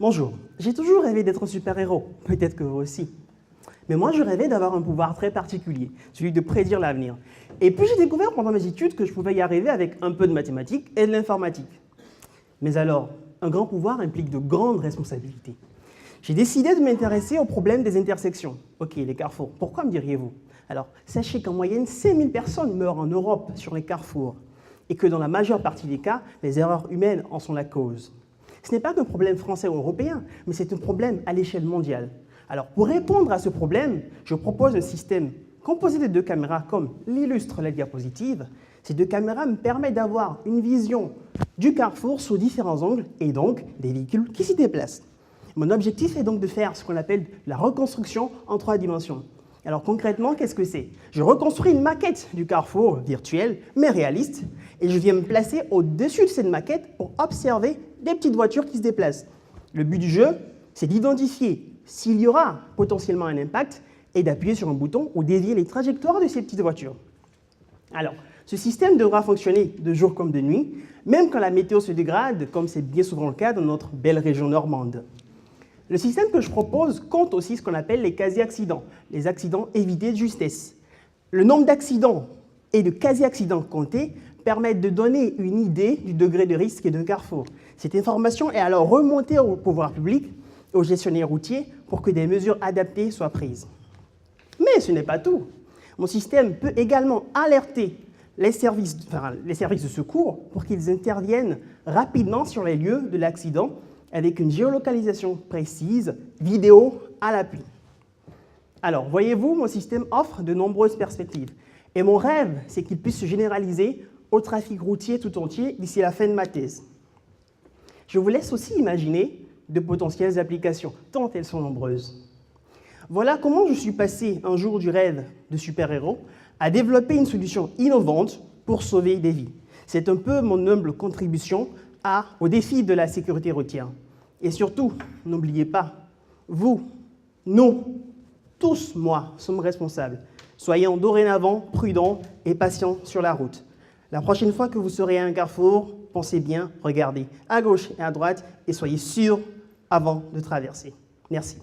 Bonjour, j'ai toujours rêvé d'être un super-héros, peut-être que vous aussi. Mais moi, je rêvais d'avoir un pouvoir très particulier, celui de prédire l'avenir. Et puis j'ai découvert pendant mes études que je pouvais y arriver avec un peu de mathématiques et de l'informatique. Mais alors, un grand pouvoir implique de grandes responsabilités. J'ai décidé de m'intéresser au problème des intersections. Ok, les carrefours, pourquoi me diriez-vous? Alors, sachez qu'en moyenne, 5000 personnes meurent en Europe sur les carrefours et que dans la majeure partie des cas, les erreurs humaines en sont la cause. Ce n'est pas qu'un problème français ou européen, mais c'est un problème à l'échelle mondiale. Alors, pour répondre à ce problème, je propose un système composé de 2 caméras, comme l'illustre la diapositive. Ces 2 caméras me permettent d'avoir une vision du carrefour sous différents angles et donc des véhicules qui s'y déplacent. Mon objectif est donc de faire ce qu'on appelle la reconstruction en 3 dimensions. Alors concrètement, qu'est-ce que c'est? Je reconstruis une maquette du carrefour virtuel, mais réaliste, et je viens me placer au-dessus de cette maquette pour observer des petites voitures qui se déplacent. Le but du jeu, c'est d'identifier s'il y aura potentiellement un impact et d'appuyer sur un bouton ou dévier les trajectoires de ces petites voitures. Alors, ce système devra fonctionner de jour comme de nuit, même quand la météo se dégrade, comme c'est bien souvent le cas dans notre belle région normande. Le système que je propose compte aussi ce qu'on appelle les quasi-accidents, les accidents évités de justesse. Le nombre d'accidents et de quasi-accidents comptés permettent de donner une idée du degré de risque d'un carrefour. Cette information est alors remontée au pouvoir public et aux gestionnaires routiers pour que des mesures adaptées soient prises. Mais ce n'est pas tout. Mon système peut également alerter les services de secours pour qu'ils interviennent rapidement sur les lieux de l'accident avec une géolocalisation précise, vidéo à l'appui. Alors, voyez-vous, mon système offre de nombreuses perspectives. Et mon rêve, c'est qu'il puisse se généraliser au trafic routier tout entier d'ici la fin de ma thèse. Je vous laisse aussi imaginer de potentielles applications, tant elles sont nombreuses. Voilà comment je suis passé un jour du rêve de super-héros à développer une solution innovante pour sauver des vies. C'est un peu mon humble contribution au défi de la sécurité routière. Et surtout, n'oubliez pas, vous, nous, tous, moi, sommes responsables. Soyons dorénavant prudents et patients sur la route. La prochaine fois que vous serez à un carrefour, pensez bien, regardez à gauche et à droite et soyez sûrs avant de traverser. Merci.